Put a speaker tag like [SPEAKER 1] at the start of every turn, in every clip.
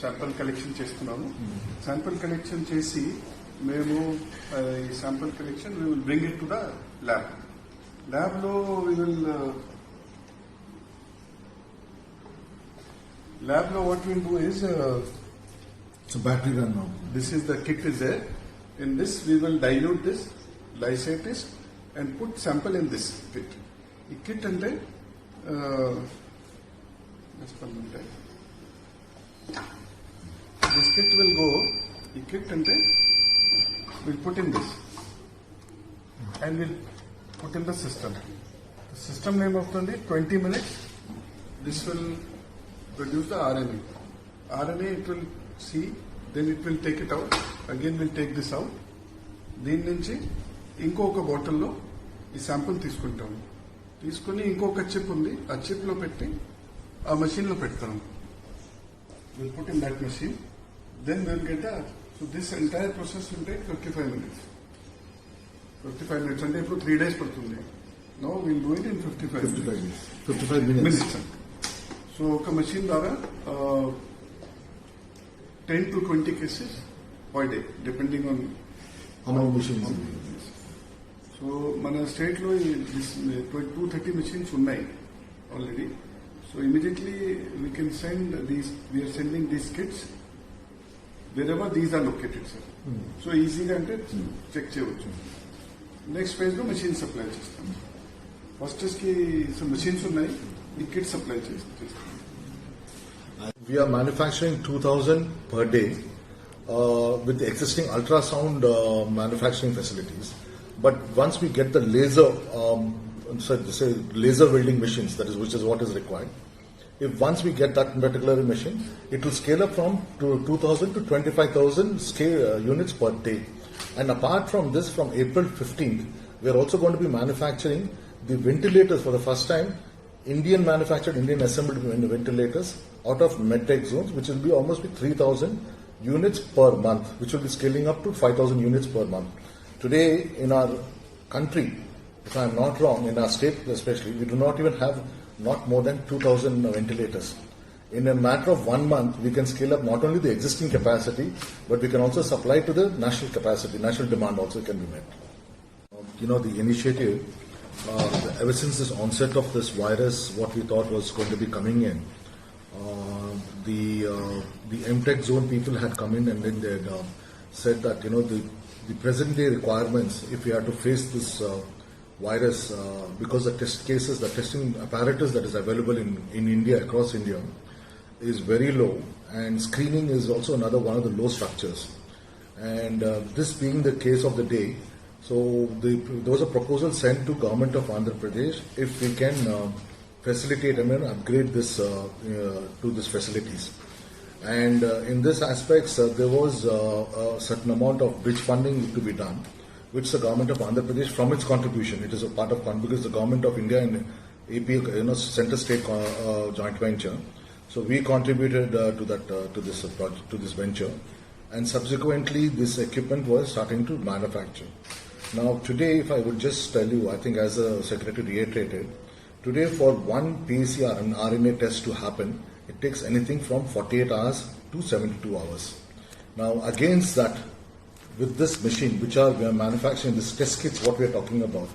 [SPEAKER 1] Sample collection చేస్తున్నాము. Sample collection చేసి మేము ఈ sample collection we will bring it to the lab. ల్యాబ్లో వీ విల్ ల్యాబ్లో what will do is
[SPEAKER 2] battery run now.
[SPEAKER 1] This is the kit is there. In this we will dilute this, lysate this and put sample in this kit. The kit ante this kit will go, the kit ante we'll put in this and we'll put in the system. The system name of 20 minutes. This will produce the RNA. RNA it will see, then it will take it out. Again we'll take this out. దీని నుంచి ఇంకొక బాటిల్లో ఈ sample తీసుకుంటాము. తీసుకుని ఇంకొక chip ఉంది, ఆ చిప్ లో పెట్టి ఆ మెషిన్ లో పెడతాము. Will put in that machine, then will get so this entire process will take 55 minutes. 55 minutes అంటే ఇప్పుడు 3 days పడుతుంది. No will do it in 55 minutes. So ఒక మెషిన్ ద్వారా 10 to 20 cases per day, depending on
[SPEAKER 2] how many machines.
[SPEAKER 1] So, mana state lo 230 machines unnai already. So immediately we can send these. We are sending these kits wherever these are located, sir. So easy ga ante check cheyochu. Next phase lo machine supply chestam. First is ki some machines unnai, the kit supply chestam.
[SPEAKER 2] We are manufacturing 2,000 per day with the existing ultrasound manufacturing facilities. But once we get the laser welding machines, which is what is required. If once we get that particular machine, it will scale up from 2,000 to 25,000 units per day. And apart from this, from April 15th, we are also going to be manufacturing the ventilators for the first time. Indian manufactured, Indian assembled ventilators out of medtech zones, which will be almost 3,000 units per month, which will be scaling up to 5,000 units per month. Today, in our country, if I am not wrong, in our state especially, we do not even have not more than 2,000 ventilators. In a matter of 1 month, we can scale up not only the existing capacity, but we can also supply to the national capacity, national demand also can be met. The initiative, ever since this onset of this virus, what we thought was going to be coming in, the MTech zone people had come in and then they had said that the present day requirements, if we are to face this virus, because the test cases, the testing apparatus that is available in India, across India, is very low, and screening is also another one of the low structures. And this being the case of the day, so there was a proposal sent to government of Andhra Pradesh if we can facilitate and upgrade this to these facilities. And in this aspects, there was a certain amount of bridge funding to be done, which the government of Andhra Pradesh, from its contribution, it is a part of because the government of India and AP, center state joint venture. So we contributed to this venture, and subsequently this equipment was starting to manufacture. Now today, if I would just tell you, I think as the Secretary reiterated, today for one PCR and RNA test to happen, it takes anything from 48 hours to 72 hours. Now against that, with this machine, we are manufacturing, this test kits, what we are talking about,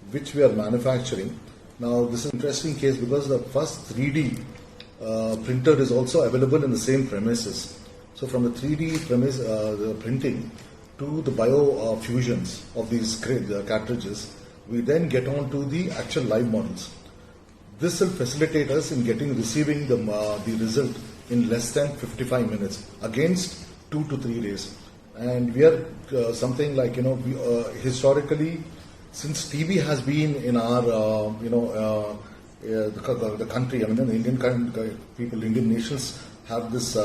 [SPEAKER 2] which we are manufacturing. Now this is an interesting case because the first 3D printer is also available in the same premises. So from the 3D premise, the printing to the fusions of these cartridges, we then get on to the actual live models. This will facilitate us in receiving the result in less than 55 minutes against 2 to 3 days. And we are something like, historically, since TB has been in our, the country, the Indian people, Indian nations have this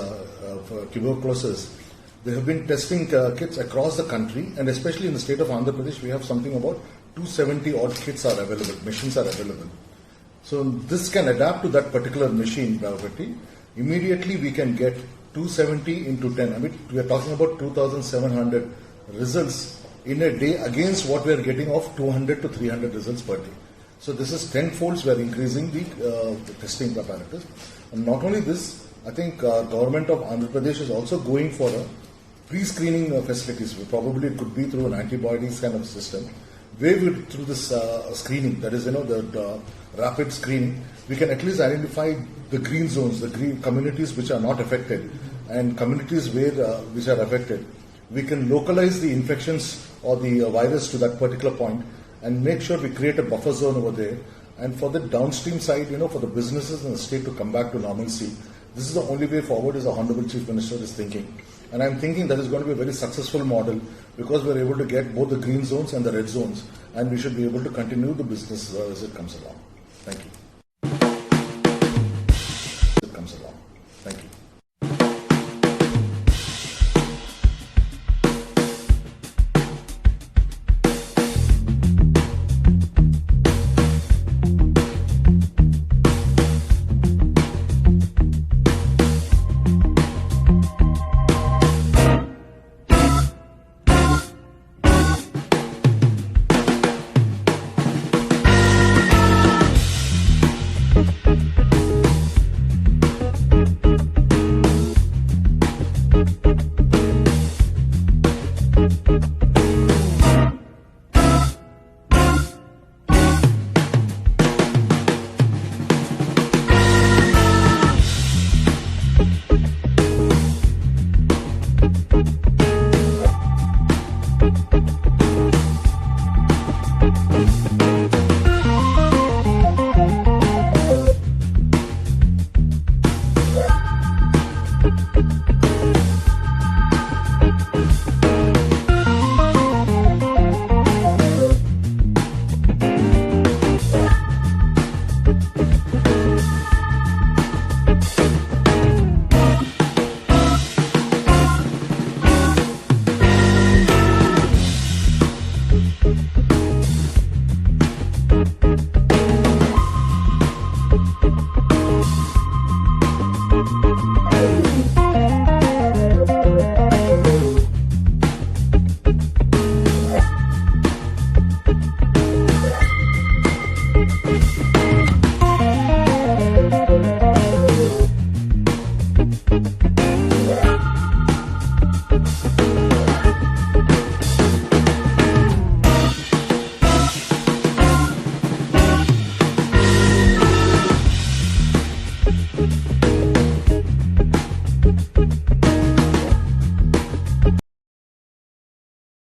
[SPEAKER 2] tuberculosis. They have been testing kits across the country, and especially in the state of Andhra Pradesh, we have something about 270 odd kits are available, machines are available. So this can adapt to that particular machine property. Immediately we can get 270 into 10. I mean, we are talking about 2,700 results in a day against what we are getting of 200 to 300 results per day. So this is tenfolds we are increasing the testing apparatus. And not only this, I think government of Andhra Pradesh is also going for a pre-screening facilities. Probably it could be through an antibodies kind of system, where we, through this screening, that is, the rapid screening, we can at least identify the green zones, the green communities which are not affected, and communities where which are affected. We can localize the infections or the virus to that particular point, and make sure we create a buffer zone over there. And for the downstream side, for the businesses in the state to come back to normalcy, this is the only way forward, as the Honorable Chief Minister is thinking. And I'm thinking that is going to be a very successful model, because we're able to get both the green zones and the red zones, and we should be able to continue the business as it comes along. Thank you. As it comes along. Thank you.